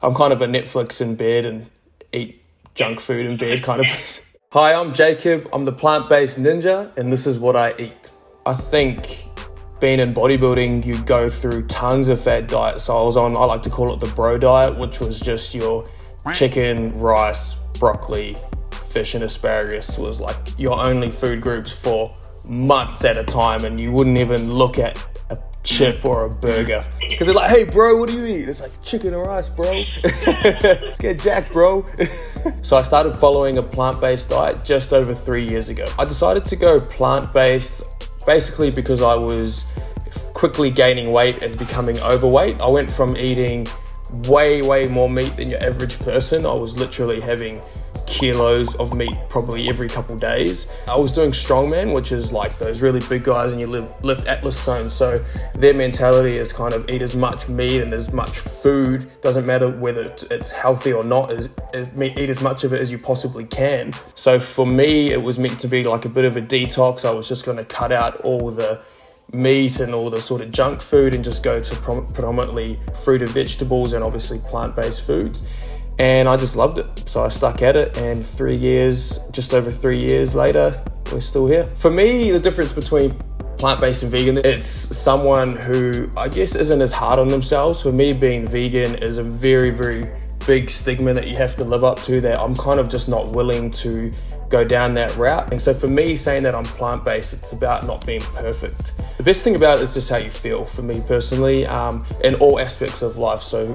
I'm kind of a Netflix in bed and eat junk food in bed kind of person. Hi, I'm Jacob. I'm the plant-based ninja, and this is what I eat. I think being in bodybuilding, you go through tons of fad diets. So I like to call it the bro diet, which was just your chicken, rice, broccoli, fish and asparagus was like your only food groups for months at a time, and you wouldn't even look at a chip or a burger because they're like, hey bro, what do you eat? It's like chicken and rice, bro. Let's get jacked, bro. So I started following a plant-based diet just over 3 years ago. I decided to go plant-based basically because I was quickly gaining weight and becoming overweight. I went from eating way more meat than your average person. I was literally having kilos of meat probably every couple days. I was doing strongman, which is like those really big guys and you lift Atlas stones. So their mentality is kind of eat as much meat and as much food, doesn't matter whether it's healthy or not, eat as much of it as you possibly can. So for me, it was meant to be like a bit of a detox. I was just going to cut out all the meat and all the sort of junk food and just go to predominantly fruit and vegetables and obviously plant-based foods. And I just loved it. So I stuck at it, and just over 3 years later, we're still here. For me, the difference between plant-based and vegan, it's someone who I guess isn't as hard on themselves. For me, being vegan is a very big stigma that you have to live up to, that I'm kind of just not willing to go down that route. And so for me, saying that I'm plant-based, it's about not being perfect. The best thing about it is just how you feel, for me personally, in all aspects of life. So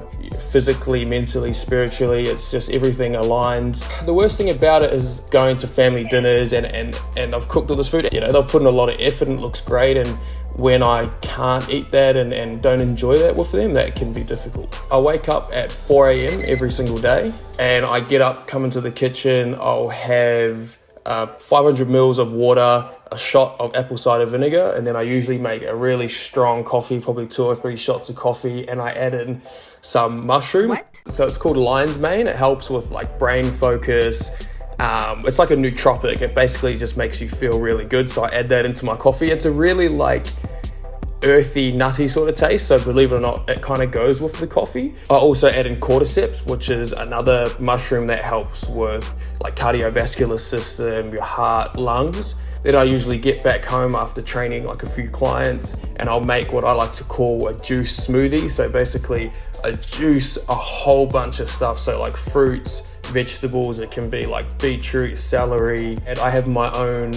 physically, mentally, spiritually, it's just everything aligns. The worst thing about it is going to family dinners and I've cooked all this food, they've put in a lot of effort and it looks great, and when I can't eat that and don't enjoy that with them, that can be difficult. I wake up at 4 a.m. every single day, and I get up, come into the kitchen, I'll have 500 mils of water, a shot of apple cider vinegar, and then I usually make a really strong coffee, probably 2 or 3 shots of coffee, and I add in some mushroom. What? So it's called lion's mane. It helps with like brain focus. It's like a nootropic. It basically just makes you feel really good. So I add that into my coffee. It's a really like earthy, nutty sort of taste. So believe it or not, it kind of goes with the coffee. I also add in cordyceps, which is another mushroom that helps with like cardiovascular system, your heart, lungs. Then I usually get back home after training like a few clients, and I'll make what I like to call a juice smoothie. So basically I juice a whole bunch of stuff. So like fruits, vegetables, it can be like beetroot, celery, and I have my own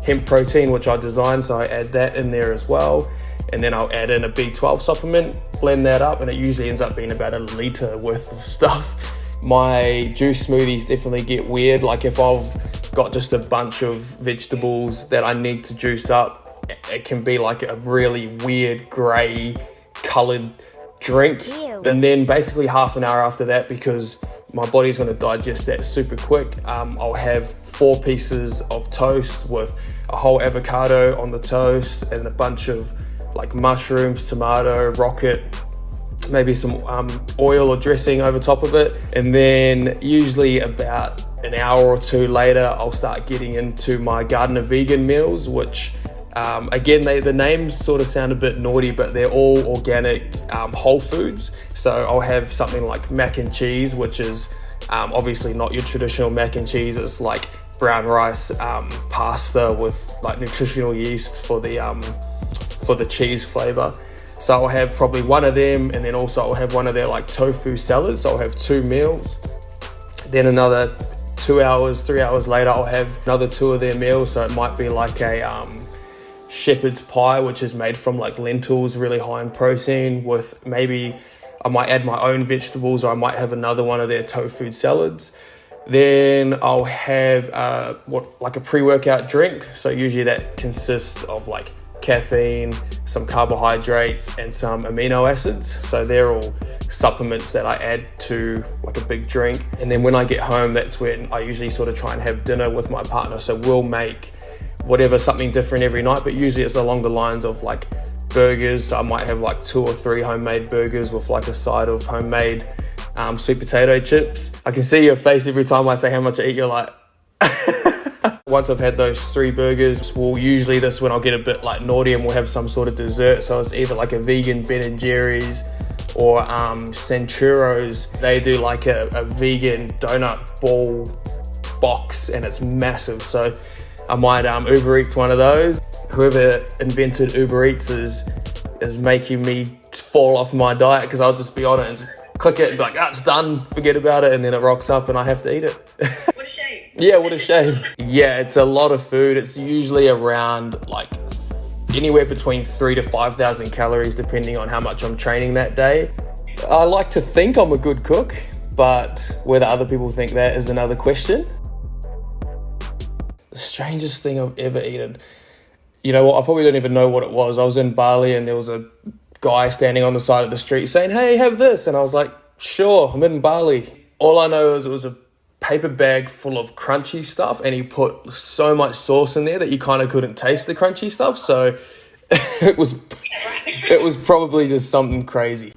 hemp protein which I designed, so I add that in there as well. And then I'll add in a B12 supplement, blend that up, and it usually ends up being about a litre worth of stuff. My juice smoothies definitely get weird. Like if I've got just a bunch of vegetables that I need to juice up, it can be like a really weird grey coloured drink. Ew. And then basically half an hour after that, because my body's going to digest that super quick, I'll have 4 pieces of toast with a whole avocado on the toast and a bunch of like mushrooms, tomato, rocket, maybe some oil or dressing over top of it. And then usually about an hour or 2 later, I'll start getting into my Gardener vegan meals, which again, the names sort of sound a bit naughty, but they're all organic whole foods. So I'll have something like mac and cheese, which is obviously not your traditional mac and cheese. It's like brown rice pasta with like nutritional yeast for the cheese flavor. So I'll have probably one of them, and then also I'll have one of their like tofu salads. So I'll have 2 meals. Then another 2 hours, 3 hours later, I'll have another 2 of their meals. So it might be like a shepherd's pie, which is made from like lentils, really high in protein, with maybe I might add my own vegetables, or I might have another one of their tofu salads. Then I'll have like a pre-workout drink. So usually that consists of like caffeine, some carbohydrates, and some amino acids. So they're all supplements that I add to like a big drink. And then when I get home, that's when I usually sort of try and have dinner with my partner. So we'll make something different every night, but usually it's along the lines of like burgers. So I might have like 2 or 3 homemade burgers with like a side of homemade sweet potato chips. I can see your face every time I say how much I eat. You're like, once I've had those 3 burgers, usually this when I'll get a bit like naughty and we'll have some sort of dessert. So it's either like a vegan Ben and Jerry's, Or Centuros, they do like a vegan donut ball box and it's massive. So I might Uber Eats one of those. Whoever invented Uber Eats is making me fall off my diet, because I'll just be on it and just click it and be like, it's done, forget about it, and then it rocks up and I have to eat it. What a shame. Yeah, what a shame. Yeah, it's a lot of food. It's usually around like anywhere between 3,000 to 5,000 calories depending on how much I'm training that day. I like to think I'm a good cook, but whether other people think that is another question. The strangest thing I've ever eaten. You know what, I probably don't even know what it was. I was in Bali and there was a guy standing on the side of the street saying, hey, have this. And I was like, sure, I'm in Bali. All I know is it was a paper bag full of crunchy stuff and he put so much sauce in there that you kind of couldn't taste the crunchy stuff. So it was probably just something crazy.